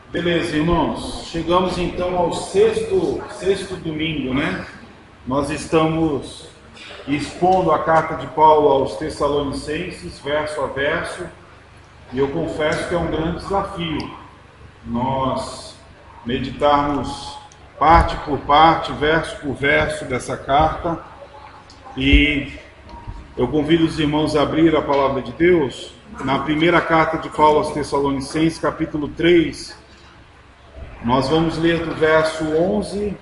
Beleza, irmãos. Chegamos então ao sexto domingo, né? Nós estamos expondo a carta de Paulo aos Tessalonicenses, verso a verso, e eu confesso que é um grande desafio nós meditarmos parte por parte, verso por verso dessa carta, e eu convido os irmãos a abrir a palavra de Deus na primeira carta de Paulo aos Tessalonicenses, capítulo 3. Nós vamos ler do verso 11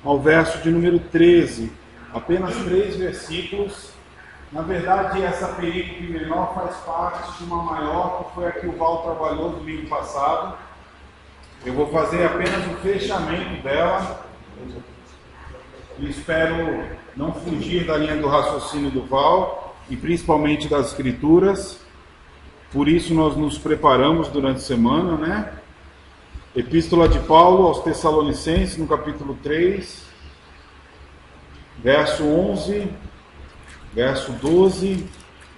ao verso de número 13, apenas 3 versículos. Na verdade, essa perícope menor faz parte de uma maior, que foi a que o Val trabalhou no domingo passado. Eu vou fazer apenas o fechamento dela, e espero não fugir da linha do raciocínio do Val, e principalmente das Escrituras. Por isso nós nos preparamos durante a semana, né? Epístola de Paulo aos Tessalonicenses, no capítulo 3, verso 11, verso 12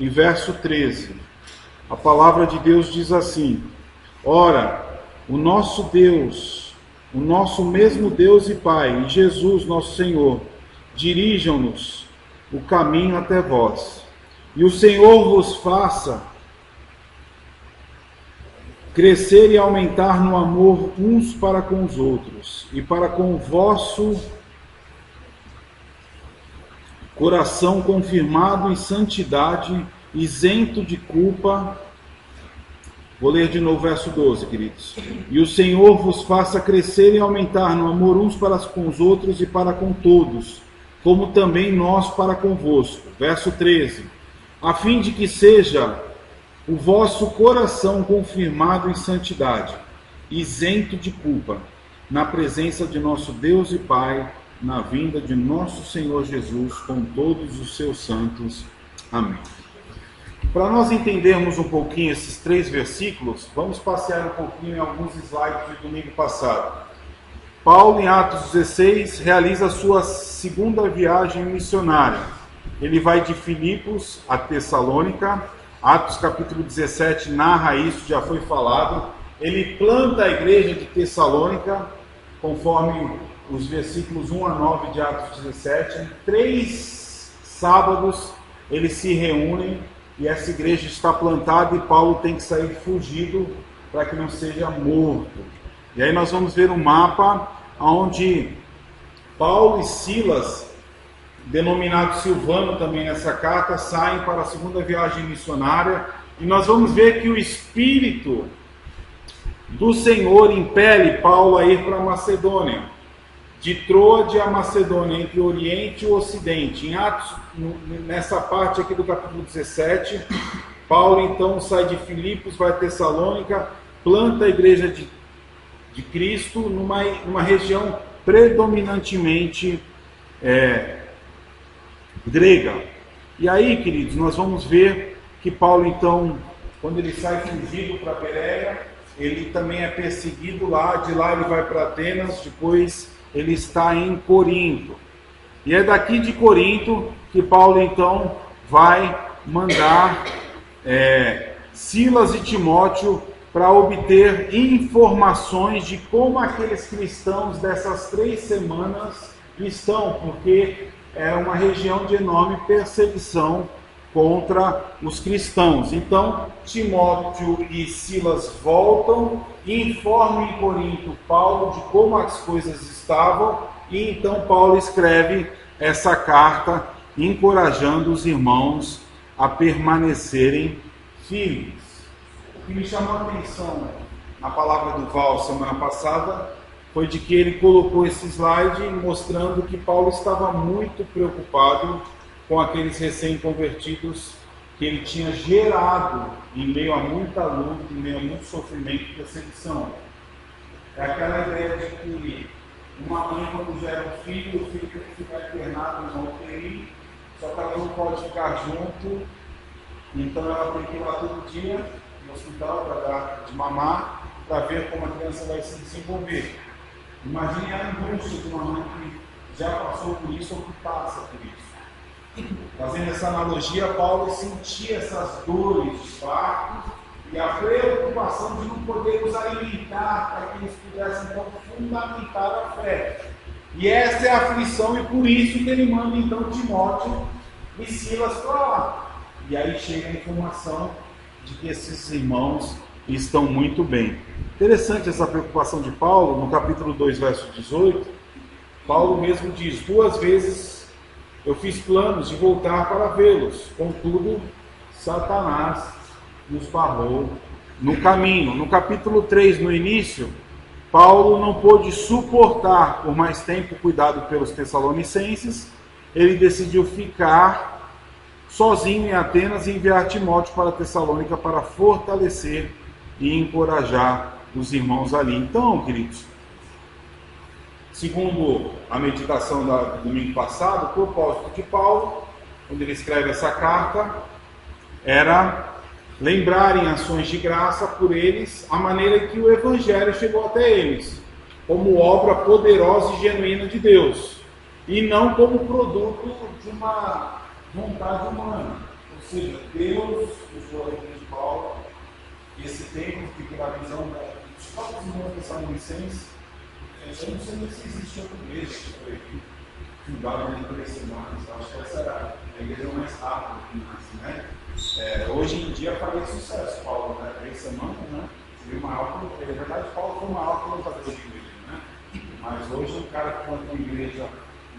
e verso 13. A palavra de Deus diz assim: Ora, o nosso Deus, o nosso mesmo Deus e Pai, e Jesus, nosso Senhor, dirijam-nos o caminho até vós. E o Senhor vos faça crescer e aumentar no amor uns para com os outros, e para com o vosso coração confirmado em santidade, isento de culpa. Vou ler de novo o verso 12, queridos. E o Senhor vos faça crescer e aumentar no amor uns para com os outros e para com todos, como também nós para convosco. Verso 13. A fim de que seja o vosso coração confirmado em santidade, isento de culpa, na presença de nosso Deus e Pai, na vinda de nosso Senhor Jesus, com todos os seus santos. Amém. Para nós entendermos um pouquinho esses 3 versículos, vamos passear um pouquinho em alguns slides do domingo passado. Paulo, em Atos 16, realiza a sua segunda viagem missionária. Ele vai de Filipos a Tessalônica. Atos capítulo 17 narra isso, já foi falado. Ele planta a igreja de Tessalônica, conforme os versículos 1 a 9 de Atos 17. Em 3 sábados eles se reúnem e essa igreja está plantada e Paulo tem que sair fugido para que não seja morto. E aí nós vamos ver um mapa onde Paulo e Silas, denominado Silvano também nessa carta, saem para a segunda viagem missionária, e nós vamos ver que o Espírito do Senhor impele Paulo a ir para a Macedônia, de Troade a Macedônia, entre o Oriente e o Ocidente. Em Atos, nessa parte aqui do capítulo 17, Paulo então sai de Filipos, vai a Tessalônica, planta a igreja de Cristo numa região predominantemente grega. E aí, queridos, nós vamos ver que Paulo, então, quando ele sai fugido para Bereia, ele também é perseguido lá. De lá ele vai para Atenas, depois ele está em Corinto. E é daqui de Corinto que Paulo, então, vai mandar Silas e Timóteo para obter informações de como aqueles cristãos dessas 3 semanas estão, porque é uma região de enorme perseguição contra os cristãos. Então, Timóteo e Silas voltam e informam em Corinto Paulo de como as coisas estavam, e então Paulo escreve essa carta encorajando os irmãos a permanecerem firmes. O que me chamou a atenção na palavra do Val semana passada foi de que ele colocou esse slide mostrando que Paulo estava muito preocupado com aqueles recém-convertidos que ele tinha gerado em meio a muita luta, em meio a muito sofrimento e perseguição. É aquela ideia de que uma mãe, quando gera um filho, o filho tem que ficar internado na UTI, só que ela não pode ficar junto, então ela tem que ir lá todo dia no hospital para dar de mamar, para ver como a criança vai se desenvolver. Imagine a angústia de uma mãe que já passou por isso ou que passa por isso. Fazendo essa analogia, Paulo sentia essas dores de parto E a preocupação de não poder nos alimentar para que eles pudessem então fundamentar a fé. E essa é a aflição, e por isso que ele manda então Timóteo e Silas para lá. E aí chega a informação de que esses irmãos estão muito bem. Interessante essa preocupação de Paulo, no capítulo 2, verso 18. Paulo mesmo diz: 2 vezes eu fiz planos de voltar para vê-los, contudo, Satanás nos barrou no caminho. No capítulo 3, no início, Paulo não pôde suportar por mais tempo o cuidado pelos tessalonicenses. Ele decidiu ficar sozinho em Atenas e enviar Timóteo para Tessalônica para fortalecer e encorajar os irmãos ali. Então, queridos, segundo a meditação do domingo passado, o propósito de Paulo, quando ele escreve essa carta, era lembrar em ações de graça por eles a maneira que o Evangelho chegou até eles, como obra poderosa e genuína de Deus, e não como produto de uma vontade humana. Ou seja, Deus usou a igreja de Paulo, esse tempo que pela visão dos próprios irmãos tessalonicenses, eu não sei se existe outra igreja que foi fundada em 3 semanas. Acho que essa era a igreja mais rápida que nasce, né? Hoje em dia faria sucesso, Paulo, né? 3 semanas, né? Seria uma alta. Na verdade, Paulo foi uma alta lutadora de igreja, né? Mas hoje um cara que planta uma igreja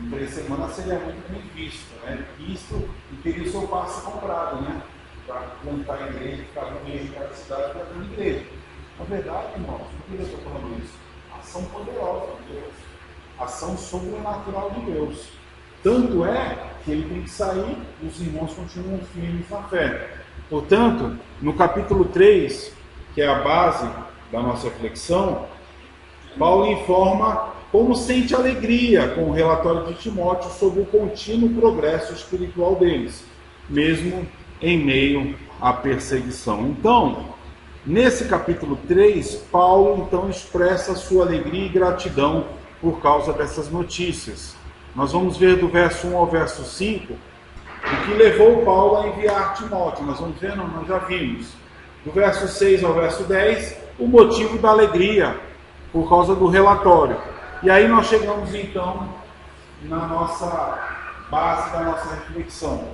em 3 semanas seria muito bem visto, né? Visto e teria o seu passe comprado, né? Para plantar a igreja, ficar no meio de cada cidade plantando igreja. Na verdade, irmãos, por que eu estou falando isso? Ação poderosa de Deus, ação sobrenatural de Deus. Tanto é que ele tem que sair e os irmãos continuam firmes na fé. Portanto, no capítulo 3, que é a base da nossa reflexão, Paulo informa como sente alegria com o relatório de Timóteo sobre o contínuo progresso espiritual deles, mesmo em meio à perseguição. Então, nesse capítulo 3, Paulo então expressa sua alegria e gratidão por causa dessas notícias. Nós vamos ver do verso 1 ao verso 5 o que levou Paulo a enviar Timóteo. Nós vamos ver, não, nós já vimos. Do verso 6 ao verso 10, o motivo da alegria por causa do relatório. E aí nós chegamos então na nossa base da nossa reflexão,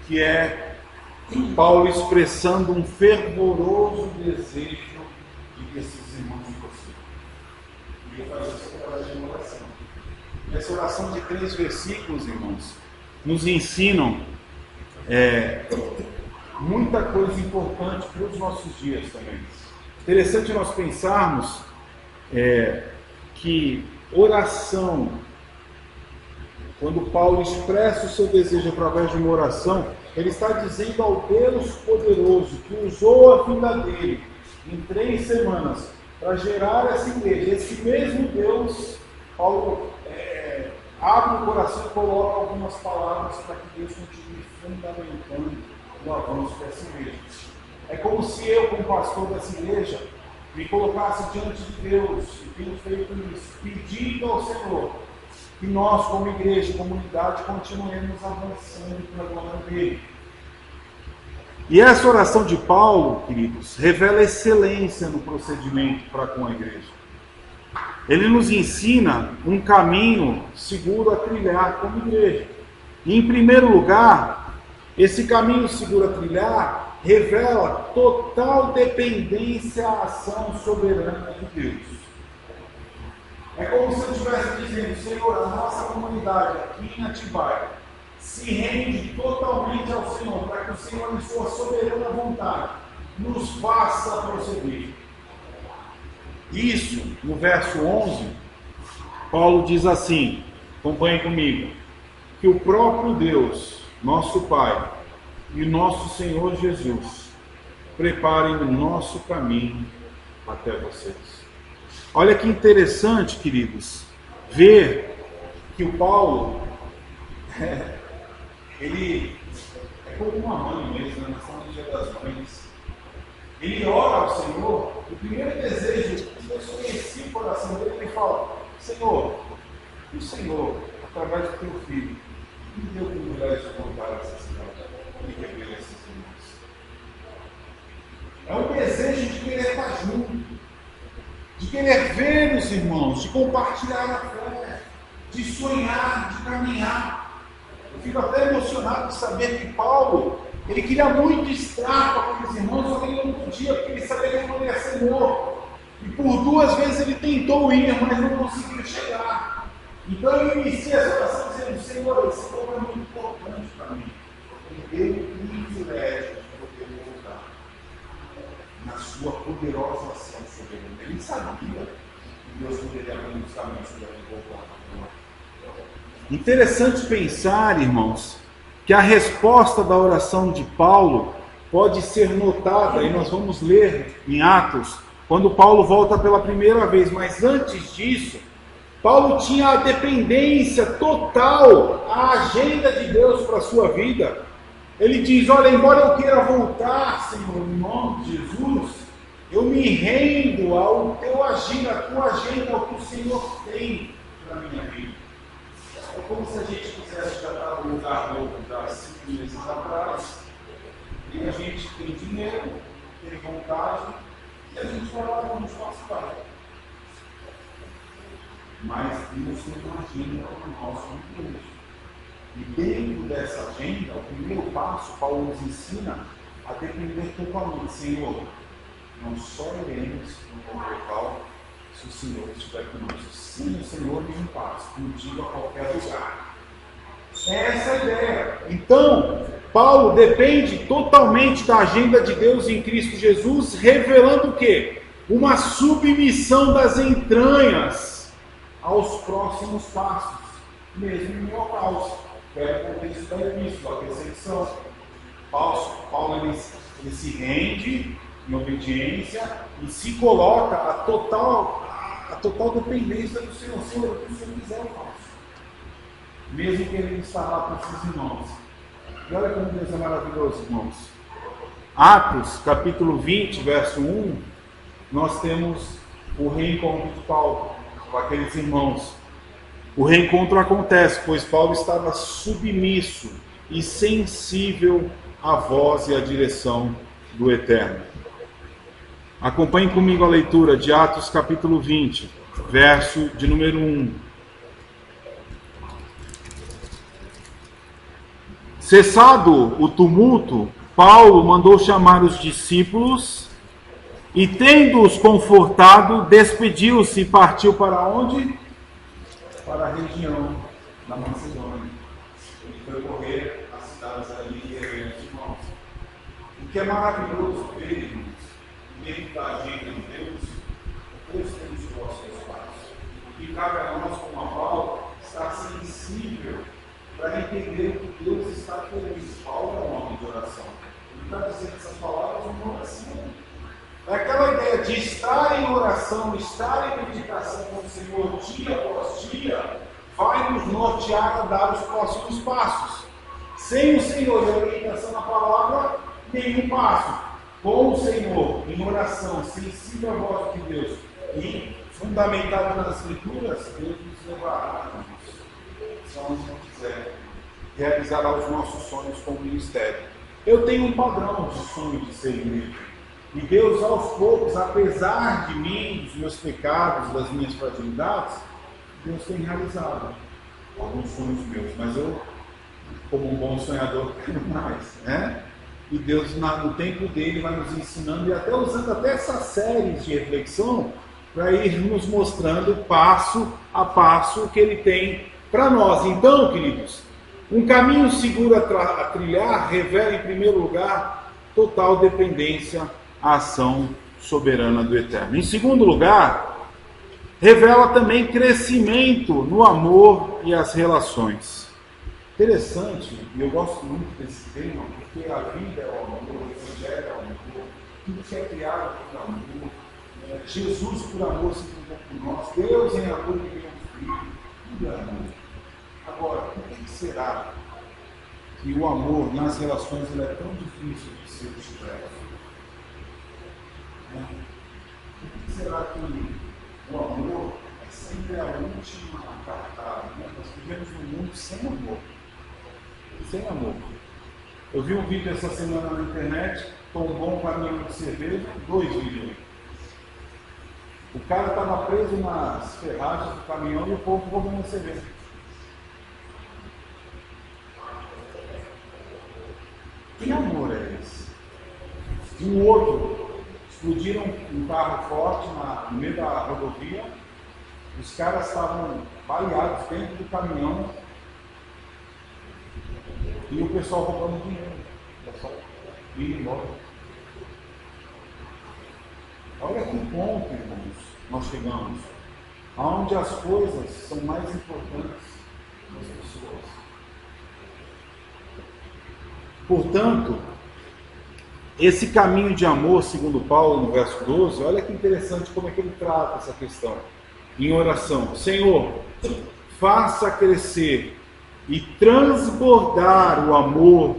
que é Paulo expressando um fervoroso desejo de que esses irmãos fossem. E eu faço isso através de uma oração. Essa oração de 3 versículos, irmãos, nos ensinam muita coisa importante para os nossos dias também. Interessante nós pensarmos que oração, quando Paulo expressa o seu desejo através de uma oração, ele está dizendo ao Deus poderoso que usou a vida dele em 3 semanas para gerar essa igreja. Esse mesmo Deus, Paulo abre o coração e coloca algumas palavras para que Deus continue fundamentando o avanço dessa igreja. É como se eu, como pastor dessa igreja, me colocasse diante de Deus, e tenho feito isso, pedindo ao Senhor que nós, como igreja e comunidade, continuemos avançando pela glória dele. E essa oração de Paulo, queridos, revela excelência no procedimento para com a igreja. Ele nos ensina um caminho seguro a trilhar como igreja. E, em primeiro lugar, esse caminho seguro a trilhar revela total dependência à ação soberana de Deus. É como se eu estivesse dizendo: Senhor, a nossa comunidade aqui em Atibaia se rende totalmente ao Senhor, para que o Senhor, em sua soberana vontade, nos faça prosseguir. Isso, no verso 11, Paulo diz assim, acompanhe comigo, que o próprio Deus, nosso Pai, e o nosso Senhor Jesus preparem o nosso caminho até vocês. Olha que interessante, queridos, ver que o Paulo, ele é como uma mãe mesmo, na nação do Dia das Mães. Ele ora ao Senhor, o primeiro desejo, Deus conhecia o coração dele, ele fala: Senhor, o Senhor, através do teu filho, me deu o privilégio de voltar a essa cidade e rever esses irmãos. É um desejo de querer estar junto, de querer ver os irmãos, de compartilhar a fé, de sonhar, de caminhar. Eu fico até emocionado de saber que Paulo, ele queria muito estar com aqueles irmãos, só que ele não podia, porque ele sabia que ele não ia ser morto. E por 2 vezes ele tentou ir, mas não conseguiu chegar. Então eu iniciei essa oração dizendo: Senhor, esse povo é muito importante para mim. E deu o privilégio de poder voltar na sua poderosa ação soberana. Ele sabia que Deus poderia abrir os caminhos para ele voltar. Interessante pensar, irmãos, que a resposta da oração de Paulo pode ser notada, e nós vamos ler em Atos, quando Paulo volta pela primeira vez. Mas antes disso, Paulo tinha a dependência total, a agenda de Deus para a sua vida. Ele diz: olha, embora eu queira voltar, Senhor, em nome de Jesus, eu me rendo ao teu agir, à tua agenda, ao que o Senhor tem para a minha vida. É como se a gente quisesse já estar no lugar novo há 5 meses atrás, e a gente tem dinheiro, tem vontade, e a gente vai lá e vamos participar. Mas Deus tem uma agenda para o nosso mundo. E dentro dessa agenda, o primeiro passo, Paulo nos ensina a depender totalmente. Senhor, não só iremos no local se o Senhor estiver conosco. Sim, o Senhor me faz contigo a qualquer lugar. Essa é a ideia. Então, Paulo depende totalmente da agenda de Deus em Cristo Jesus, revelando o quê? Uma submissão das entranhas aos próximos passos, mesmo em holocausto. É o contexto da epístola, a perseguição. Paulo ele se rende em obediência e se coloca a total dependência do Senhor. Senhor, o que o Senhor quiser, eu faço. Mesmo que ele está lá com seus irmãos. E olha como Deus é maravilhoso, irmãos. Atos, capítulo 20, verso 1, nós temos o reencontro de Paulo com aqueles irmãos. O reencontro acontece, pois Paulo estava submisso e sensível à voz e à direção do Eterno. Acompanhe comigo a leitura de Atos capítulo 20, verso de número 1. Cessado o tumulto, Paulo mandou chamar os discípulos e, tendo-os confortado, despediu-se e partiu para onde? Para a região da Macedônia. Ele foi correr as cidades ali e rever os irmãos. O que é maravilhoso ver, irmãos, dentro da agenda de Deus, Deus tem os próximos passos. E cabe a nós, como a Paulo, estar sensível para entender o que Deus está querendo. Paulo é um homem de oração. Ele está dizendo essas palavras uma oração. É aquela ideia de estar em oração, estar em meditação com o Senhor dia após dia, vai nos nortear a dar os próximos passos. Sem o Senhor e a orientação na palavra, nenhum passo. Com o Senhor, em oração, sensível à voz de Deus e fundamentado nas Escrituras, Deus nos levará, se nós não quiser, realizará os nossos sonhos como ministério. Eu tenho um padrão de sonho de ser igreja. E Deus, aos poucos, apesar de mim, dos meus pecados, das minhas fragilidades, Deus tem realizado alguns sonhos meus. Mas eu, como um bom sonhador, quero mais, né? E Deus, no tempo dele, vai nos ensinando, e até usando até essas séries de reflexão, para ir nos mostrando passo a passo o que ele tem para nós. Então, queridos, um caminho seguro a trilhar revela, em primeiro lugar, total dependência à ação soberana do Eterno. Em segundo lugar, revela também crescimento no amor e as relações. Interessante, e eu gosto muito desse tema, porque a vida é o amor, o Evangelho é o amor, tudo que é criado por amor, Jesus por amor se entregou por nós, Deus em amor que veio um filho, tudo é amor. Agora, por que será que o amor nas relações ele é tão difícil de ser expresso? Por que será que o amor é sempre a última cartada? Nós vivemos num mundo sem amor. Sem amor. Eu vi um vídeo essa semana na internet, tombou um caminhão de cerveja, 2 milhões. O cara estava preso nas ferragens do caminhão e o povo roubando cerveja. Que amor é esse? Um outro, explodiram um carro forte no meio da rodovia, os caras estavam baleados dentro do caminhão e o pessoal roubando dinheiro. O pessoal indo embora. Olha que ponto, irmãos, nós chegamos, aonde as coisas são mais importantes das pessoas. Portanto, esse caminho de amor, segundo Paulo, no verso 12, olha que interessante como é que ele trata essa questão. Em oração, Senhor, faça crescer e transbordar o amor,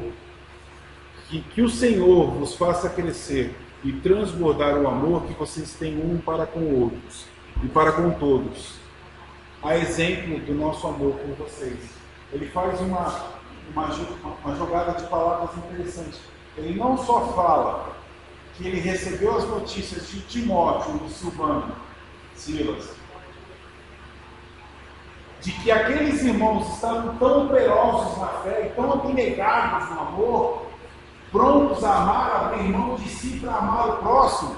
que o Senhor vos faça crescer e transbordar o amor que vocês têm um para com outros e para com todos. A exemplo do nosso amor por vocês. Ele faz uma jogada de palavras interessante. Ele não só fala que ele recebeu as notícias de Timóteo e de Silvano, Silas, de que aqueles irmãos estavam tão operosos na fé e tão abnegados no amor, prontos a amar, a abrir mão de si para amar o próximo,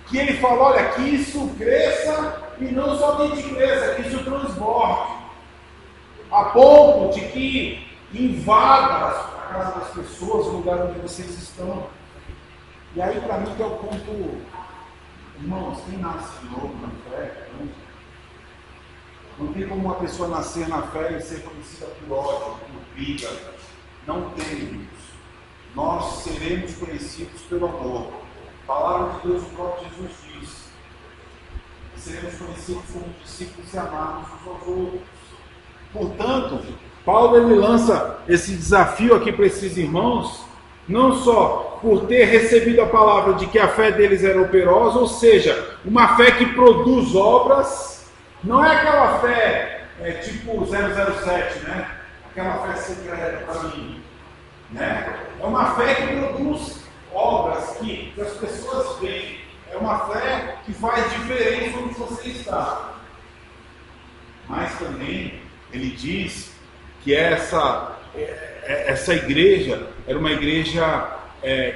que ele falou, olha, que isso cresça e não somente cresça, que isso transborde, a ponto de que invada a casa das pessoas, o lugar onde vocês estão. E aí, para mim, que é o ponto, irmãos, quem nasce de novo na fé, não tem como uma pessoa nascer na fé e ser conhecida por ódio, por briga. Não tem isso. Nós seremos conhecidos pelo amor. A palavra de Deus, o próprio Jesus diz. Seremos conhecidos como discípulos e amados uns aos outros. Portanto, Paulo ele lança esse desafio aqui para esses irmãos, não só por ter recebido a palavra de que a fé deles era operosa, ou seja, uma fé que produz obras, não é aquela fé tipo 007, né? Aquela fé secreta para mim, né? É uma fé que produz obras que as pessoas veem, é uma fé que faz diferença onde você está. Mas também ele diz que essa igreja era uma igreja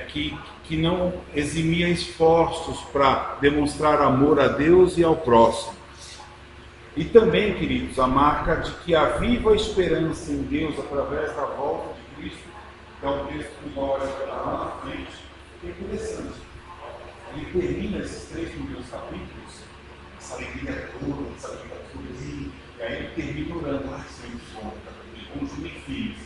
que não eximia esforços para demonstrar amor a Deus e ao próximo. E também, queridos, a marca de que a viva esperança em Deus através da volta de Cristo, que é um texto que nós lá na frente, que é interessante. Ele termina esses 3 primeiros capítulos, essa alegria toda, essa vida toda, e aí ele termina orando, Senhor, conjunto de filhos.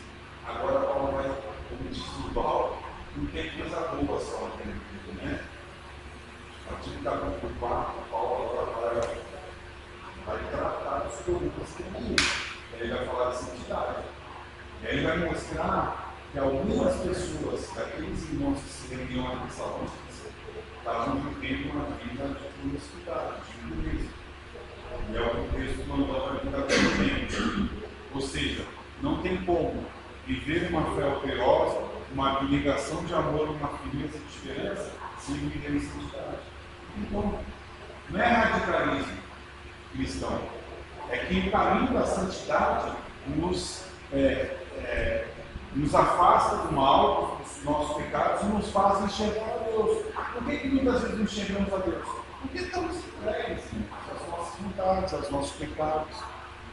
Agora Paulo vai, como diz o Paulo, não tem coisa boa só naquele livro, né? A partir do capítulo 4, Paulo agora vai tratar dos problemas que tem. Ele vai falar de santidade. E aí ele vai mostrar que algumas pessoas, daqueles irmãos que se reuniam naquele salão, estavam vivendo uma vida de promiscuidade, de pureza. E é o que o texto mandou para a vida também. Ou seja, não tem como viver uma fé operosa, uma abnegação de amor, uma firmeza de esperança, sem viver em santidade. Então, não é radicalismo cristão. É que o caminho da santidade nos afasta do mal, dos nossos pecados, e nos faz enxergar a Deus. Por que muitas vezes não enxergamos a Deus? Porque estamos entregues às nossas vontades, aos nossos pecados,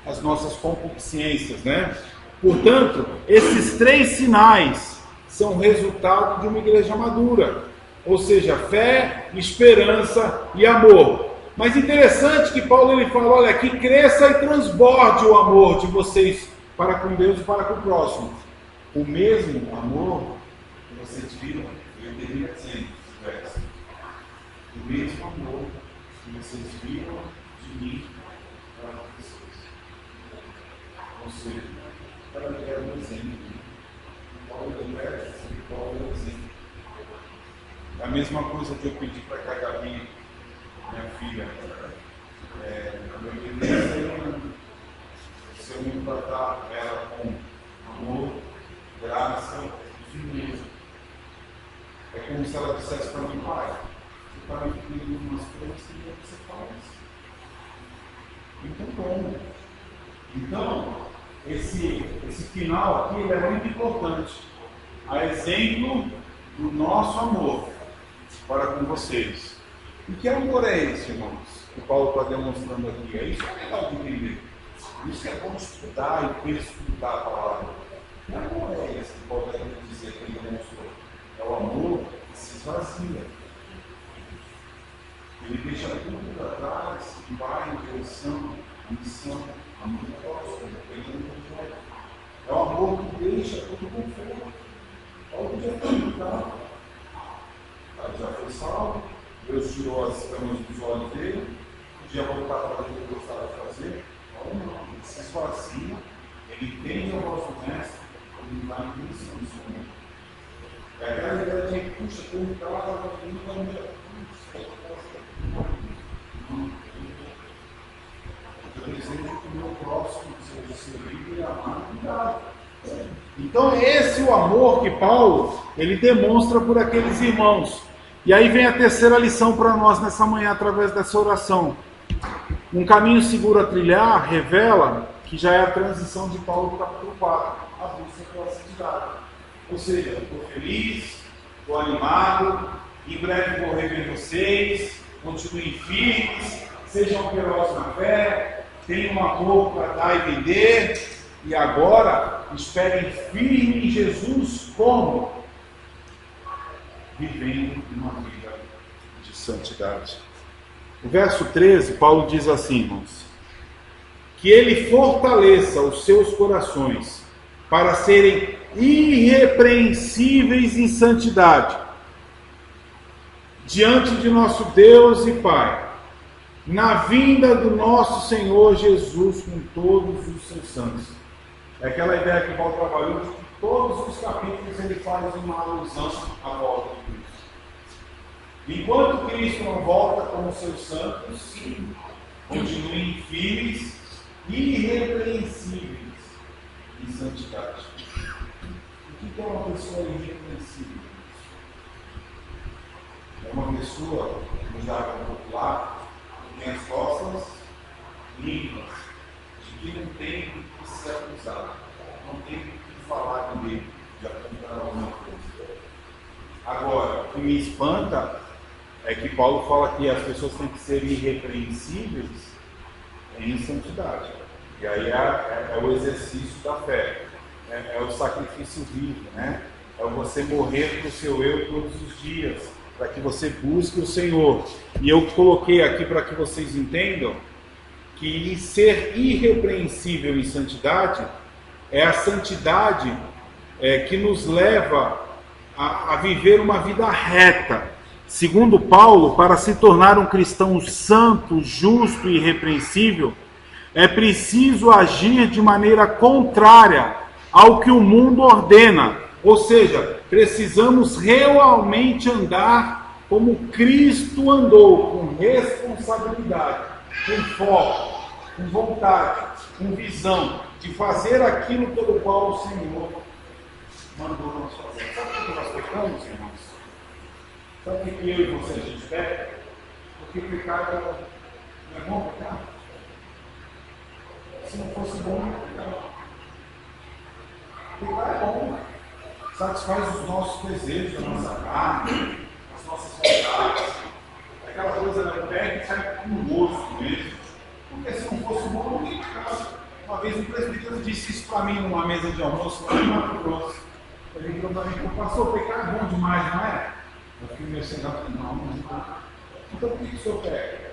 às nossas concupiscências, né? Portanto, esses 3 sinais são resultado de uma igreja madura, ou seja, fé, esperança e amor. Mas interessante que Paulo ele fala, olha, que cresça e transborde o amor de vocês para com Deus e para com o próximo. O mesmo amor que vocês viram, eu termino dizendo, o mesmo amor que vocês viram de mim para com pessoas. Ou seja, para que é um exemplo. Paulo conversa, Paulo é um exemplo. É a mesma coisa que eu pedi para que a Gabi, minha filha, se eu me tratar ela com amor, graça e firmeza. É como se ela dissesse para mim, pai, você está me pedindo umas coisas que você faz. Muito bom. Então, esse final aqui ele é muito importante. A exemplo do nosso amor para com vocês. E que amor é esse, irmãos, que Paulo está demonstrando aqui? É isso que é legal de entender. Isso que é bom estudar e perscrutar a palavra. Que amor é esse que Paulo está querendo dizer que ele demonstrou? É o amor que se esvazia. Ele deixa tudo para trás e vai em direção à missão, à próxima, é o amor que deixa tudo conforto. Paulo já foi mudado. Já foi salvo. Deus tirou as camas dos olhos dele. Podia voltar para fazer o que ele gostava de fazer. Ou não, ele se esvazia. Ele entende a voz do mestre. Ele vai em missão do Senhor. É aquela ideia de puxa, como está lá, estava vindo para mim. Eu desejo que o meu próximo seja servido e amado e cuidado. Então esse é o amor que Paulo ele demonstra por aqueles irmãos. E aí vem a terceira lição para nós nessa manhã através dessa oração. Um caminho seguro a trilhar revela que já é a transição de Paulo para o capítulo 4, a busca pela santidade. Ou seja, estou feliz, estou animado, em breve vou rever vocês, continuem firmes, sejam operosos na fé, tenham um amor para dar e vender, e agora esperem firme em Jesus como? Vivendo uma vida de santidade. O verso 13, Paulo diz assim, irmãos, que ele fortaleça os seus corações para serem irrepreensíveis em santidade diante de nosso Deus e Pai, na vinda do nosso Senhor Jesus com todos os seus santos. É aquela ideia que Paulo trabalhou, de que todos os capítulos ele faz uma alusão à volta de Cristo. Enquanto Cristo não volta com os seus santos, continuem firmes e irrepreensíveis em santidade. O que é uma pessoa irrepreensível? É uma pessoa, no jargão popular, que tem as costas limpas, de que não tem que ser acusado, não tem que falar com ele, de apontar alguma coisa. Agora, o que me espanta é que Paulo fala que as pessoas têm que ser irrepreensíveis em santidade. E aí é o exercício da fé, é o sacrifício vivo, né? É você morrer para o seu eu todos os dias, para que você busque o Senhor. E eu coloquei aqui para que vocês entendam que ser irrepreensível em santidade é a santidade que nos leva a viver uma vida reta. Segundo Paulo, para se tornar um cristão santo, justo e irrepreensível, é preciso agir de maneira contrária ao que o mundo ordena. Ou seja, precisamos realmente andar como Cristo andou, com responsabilidade, com foco, com vontade, com visão, de fazer aquilo pelo qual o Senhor mandou nós fazer. Sabe por que nós pecamos, irmãos? Sabe por que eu e você a gente peca? Porque pecado não é bom pecar. Se não fosse bom, não é pecar. Pecar é bom. Satisfaz os nossos desejos, a nossa carne, as nossas vontades. Aquela coisa da pé que sai com gosto mesmo. Porque se não fosse bom, não tem pecado. Uma vez um presbítero disse isso para mim numa mesa de almoço lá em Mato Grosso. Ele falou para mim, pastor, pecar é bom demais, não é? Eu fiquei meio sem nada, não. Então por que o senhor peca?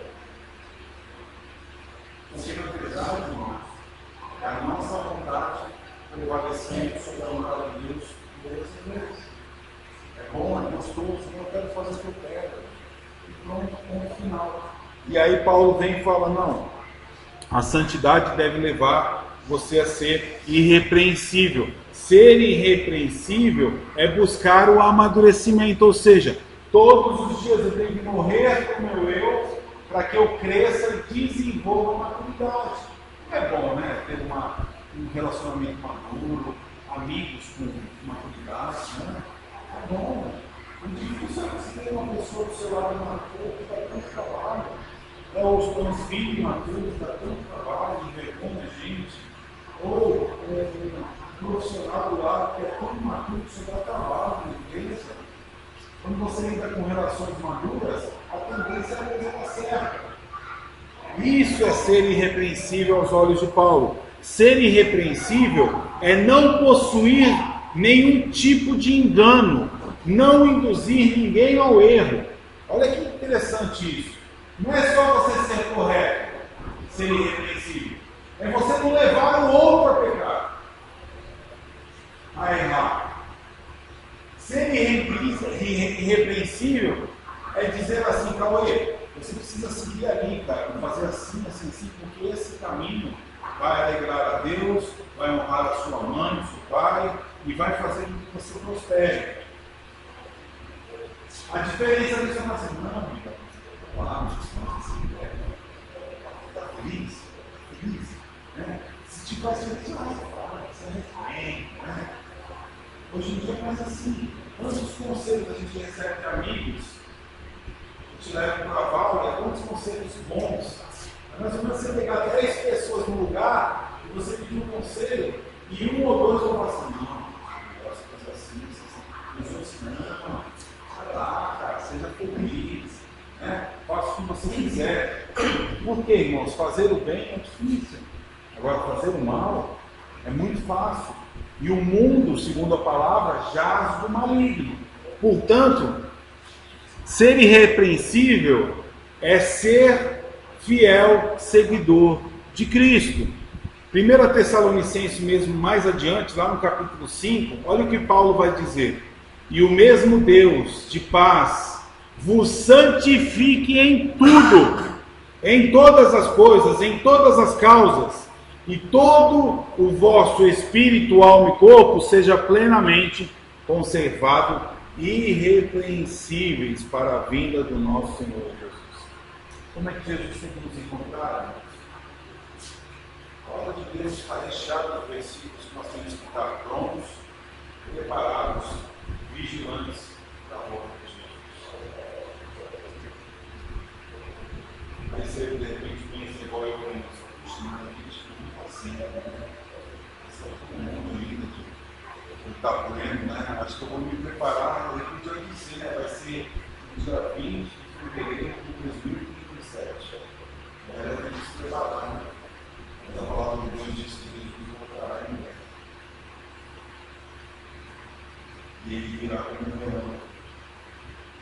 Porque na verdade, irmãos, é a nossa vontade prevalecendo sobre a vontade de Deus todas as vezes. É bom, é gostoso, eu quero fazer o que eu quero. E pronto, ponto final. E aí Paulo vem e fala, não, a santidade deve levar você a ser irrepreensível. Ser irrepreensível é buscar o amadurecimento, ou seja, todos os dias eu tenho que morrer com o meu eu para que eu cresça e desenvolva maturidade. É bom, né? Ter um relacionamento maduro, amigos com maturidade, né? É bom. Difícil é você ter uma pessoa do seu lado na rua que dá tanto trabalho. Ou os filhos maturos dá tanto trabalho, envergonha a gente. Ou um profissional do lado que é tão maturo que você dá trabalho na empresa. Quando você entra com relações maduras, a tendência é a coisa dar certa. Isso é ser irrepreensível aos olhos de Paulo. Ser irrepreensível é não possuir nenhum tipo de engano, não induzir ninguém ao erro. Olha que interessante isso. Não é só você ser correto, ser irrepreensível. É você não levar o outro a pecar, a errar. Ser irrepreensível é dizer assim, Cauê, você precisa seguir ali, cara, fazer assim, assim, assim, porque esse caminho vai alegrar a Deus, vai honrar a sua mãe, o seu pai, e vai fazer com que você prospere. A diferença disso é assim, não, amiga, está feliz? Feliz? Né? Se te faz feliz, você refém, né? Hoje em dia é mais assim, quantos conselhos a gente recebe de amigos, que te levam para a vala, quantos conselhos bons. É mais ou menos você pegar 10 pessoas no lugar e você pedir um conselho, e um ou dois vão falar assim, não, eu fazer assim, os outros não, vai lá, cara, seja feliz, né? Faça o que você quiser. Por quê, irmãos? Fazer o bem é difícil. Agora, fazer o mal é muito fácil. E o mundo, segundo a palavra, jaz do maligno. Portanto, ser irrepreensível é ser fiel seguidor de Cristo. 1 Tessalonicenses mesmo mais adiante, lá no capítulo 5, olha o que Paulo vai dizer. E o mesmo Deus de paz vos santifique em tudo, em todas as coisas, em todas as causas, e todo o vosso espírito, alma e corpo seja plenamente conservado, irrepreensíveis para a vinda do nosso Senhor Jesus. Como é que Jesus tem que nos encontrar? A palavra de Deus está recheada de versículos que nós temos que estar prontos, preparados, vigilantes da volta de Jesus. Mas você, de repente, pensa igual eu penso, puxa, a gente não está assim, essa é uma linda de está pleno, né? Acho que eu vou me preparar, de repente eu disse, né? Vai ser no dia 20 de fevereiro de 2037. Ela tem que se preparar, né? A palavra de Deus diz que Jesus voltará em breve. E ele virá como um leão.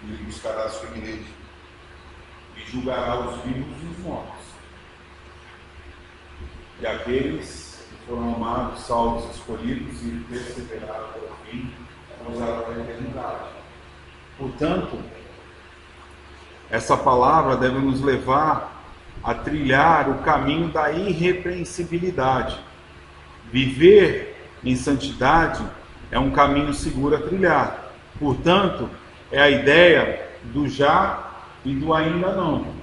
E ele buscará a sua igreja. E julgará os vivos e os mortos. E aqueles que foram amados, salvos, escolhidos e perseveraram até o fim, gozaram da eternidade. Portanto, essa palavra deve nos levar a trilhar o caminho da irrepreensibilidade. Viver em santidade é um caminho seguro a trilhar. Portanto, é a ideia do já e do ainda não.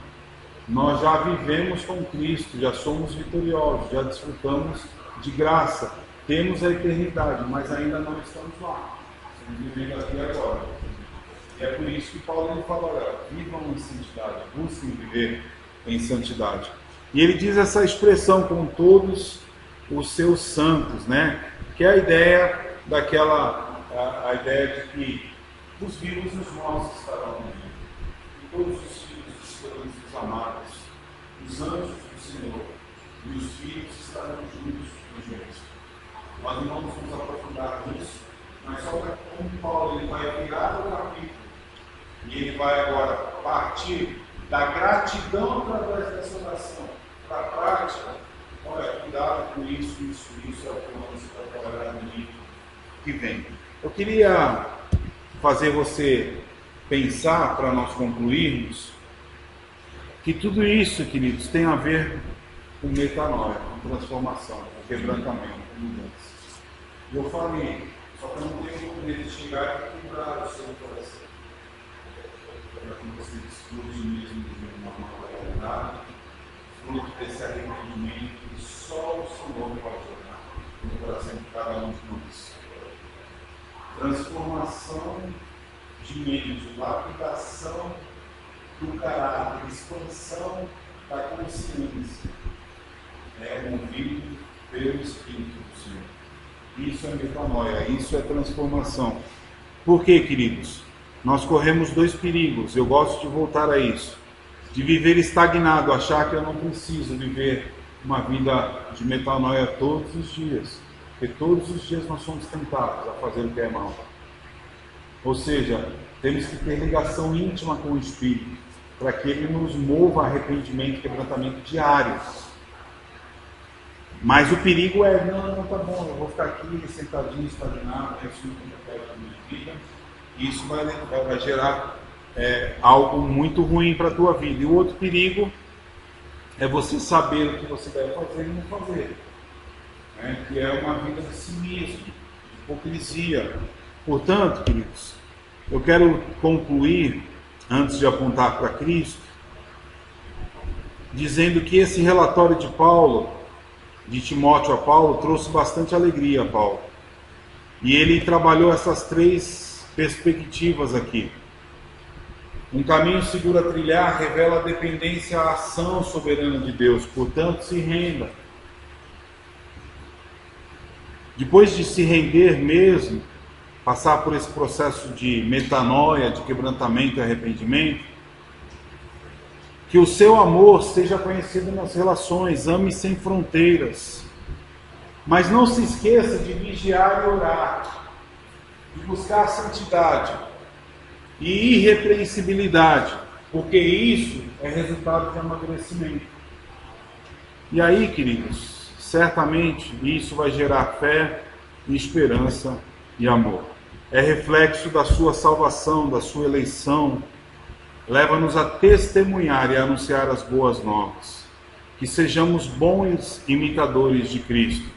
Nós já vivemos com Cristo, já somos vitoriosos, já desfrutamos de graça, temos a eternidade, mas ainda não estamos lá. Estamos vivendo aqui agora. E é por isso que Paulo ele fala, olha, vivam em santidade, busquem viver em santidade. E ele diz essa expressão com todos os seus santos, né? Que é a ideia daquela, a ideia de que os vivos e os mortos estarão unidos. E todos os filhos dos seus amados, os anjos do Senhor e os filhos estarão juntos com Jesus. Nós não vamos nos aprofundar nisso, mas só como Paulo ele vai virar o capítulo e ele vai agora partir da gratidão através dessa oração para a prática. Olha, cuidado com isso é o que vamos trabalhar no livro que vem. Eu queria fazer você pensar, para nós concluirmos, que tudo isso, queridos, tem a ver com metanoia, com transformação, com quebrantamento, com mudança. Eu falei, só que eu não tenho poder de chegar e quebrar o seu coração. Para que você desfrute mesmo de uma nova realidade, fruto desse arrependimento que só o Senhor pode jogar no coração de cada um de nós. Transformação de meios, lapidação do caráter, expansão da consciência, movido pelo Espírito do Senhor. Isso é metanoia, isso é transformação. Por quê, queridos? Nós corremos dois perigos, eu gosto de voltar a isso. De viver estagnado, achar que eu não preciso viver uma vida de metanoia todos os dias. Porque todos os dias nós somos tentados a fazer o que é mal. Ou seja, temos que ter ligação íntima com o Espírito, para que Ele nos mova a arrependimento e quebrantamento diários. Mas o perigo é, não, tá bom, eu vou ficar aqui sentadinho, estagnado, isso não acontece na minha vida. Isso vai gerar algo muito ruim para a tua vida. E o outro perigo é você saber o que você deve fazer e não fazer. Que é uma vida de cinismo, de hipocrisia. Portanto, queridos, eu quero concluir, antes de apontar para Cristo, dizendo que esse relatório de Paulo, de Timóteo a Paulo, trouxe bastante alegria a Paulo. E ele trabalhou essas três perspectivas aqui. Um caminho seguro a trilhar revela a dependência à ação soberana de Deus, portanto, se renda. Depois de se render mesmo, passar por esse processo de metanoia, de quebrantamento e arrependimento, que o seu amor seja conhecido nas relações, ame sem fronteiras. Mas não se esqueça de vigiar e orar, de buscar a santidade e irrepreensibilidade, porque isso é resultado de amadurecimento. E aí, queridos, certamente isso vai gerar fé, esperança e amor. É reflexo da sua salvação, da sua eleição. Leva-nos a testemunhar e a anunciar as boas novas. Que sejamos bons imitadores de Cristo,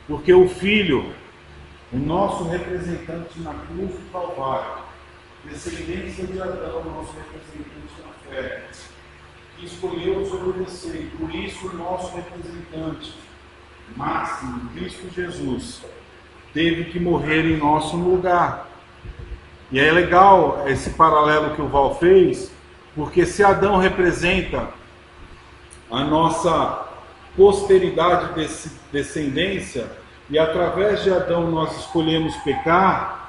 porque o Filho, o nosso representante na cruz do Calvário, descendência de Adão, nosso representante na fé, que escolheu nos obedecer, e por isso o nosso representante máximo, Cristo Jesus, teve que morrer em nosso lugar. E é legal esse paralelo que o Val fez, porque se Adão representa a nossa posteridade, descendência, e através de Adão nós escolhemos pecar,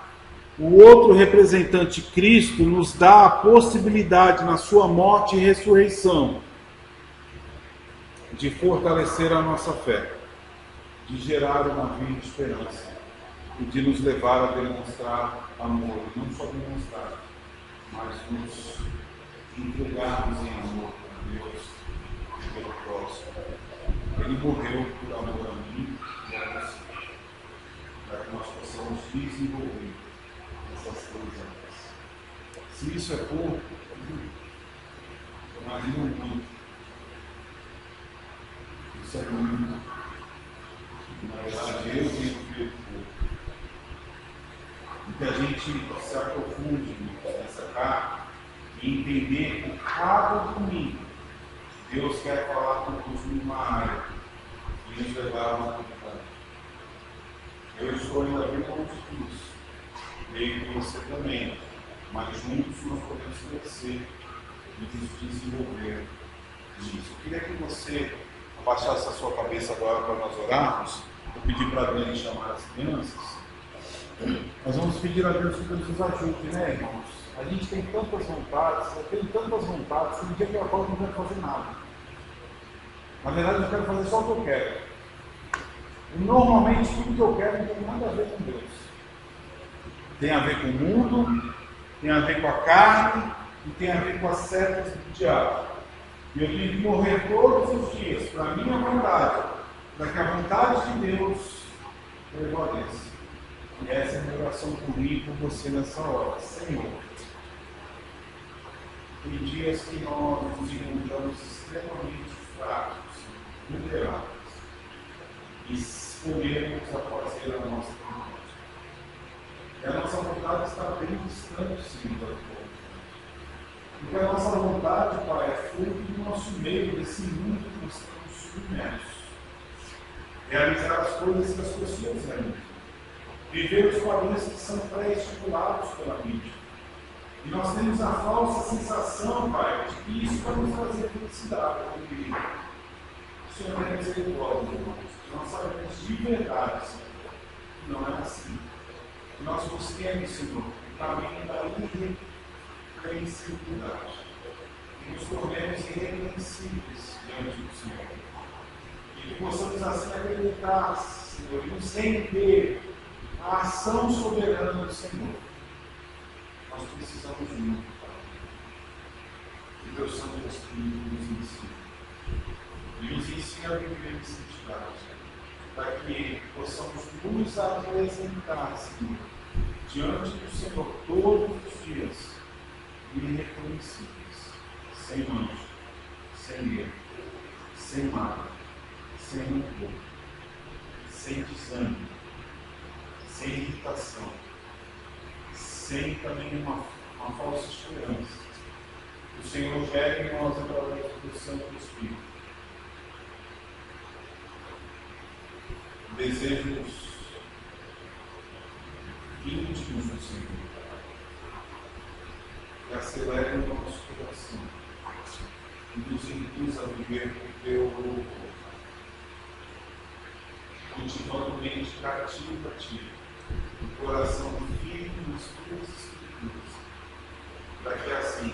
o outro representante, Cristo, nos dá a possibilidade, na sua morte e ressurreição, de fortalecer a nossa fé, de gerar uma vida de esperança e de nos levar a demonstrar amor, não só demonstrar, mas nos entregarmos em amor a Deus e pelo próximo. Ele morreu por amor a mim e a você, para que nós possamos desenvolver essas coisas. Se isso é pouco, imagina muito. Isso é muito. Na verdade, eu tenho feito pouco. E que a gente se aprofunde nessa carta e entender que cada domingo Deus quer falar conosco numa área e nos levar a uma comunidade. Eu estou ainda bem longe disso, creio que você também, mas juntos nós podemos crescer e nos desenvolver nisso. Eu queria que você abaixasse a sua cabeça agora para nós orarmos. Eu pedi para a Dani chamar as crianças. Nós vamos pedir a Deus que Deus nos ajude, né, irmãos? A gente tem tantas vontades, eu tenho tantas vontades, que no dia que eu acordo não quero fazer nada. Na verdade, eu quero fazer só o que eu quero. E normalmente, tudo que eu quero não tem nada a ver com Deus. Tem a ver com o mundo, tem a ver com a carne e tem a ver com as setas do diabo. E eu tenho que morrer todos os dias para a minha vontade, para que a vontade de Deus prevaleça. E essa é a minha oração por mim e por você nessa hora. Senhor, tem dias que nós nos encontramos extremamente fracos, vulneráveis, e escolhemos a fazer a nossa vontade. E a nossa vontade está bem distante, sim, da tua vontade. Porque a nossa vontade, Pai, é fruto do nosso meio, desse mundo que nós estamos submersos. Realizar as coisas que as pessoas realizam. Viver os padrões que são pré-estipulados pela mídia. E nós temos a falsa sensação, Pai, de que isso vai nos trazer felicidade, porque o Senhor é misericórdia, irmãos. Nós sabemos de verdade, Senhor, que não é assim. Que nós busquemos, Senhor, o caminho da irrepreensibilidade. Que nos tornemos irrepreensíveis diante do Senhor. E que possamos assim acreditar, Senhor, e nos render à ação soberana do Senhor. Nós precisamos muito, Pai. Que Deus Santo Espírito nos ensine. E nos ensine a viver em santidade. Para que possamos nos apresentar, Senhor, diante do Senhor todos os dias, irreconhecíveis, sem mancha, sem erro, sem mágoa, sem rancor, sem desânimo, sem irritação, sem também uma falsa esperança. O Senhor gera em nós através do Santo Espírito desejos íntimos do Senhor, que acelerem o nosso coração e nos induz a viver o teu louvor, continuamente cativo a ti, o coração firme nas tuas escrituras, para que assim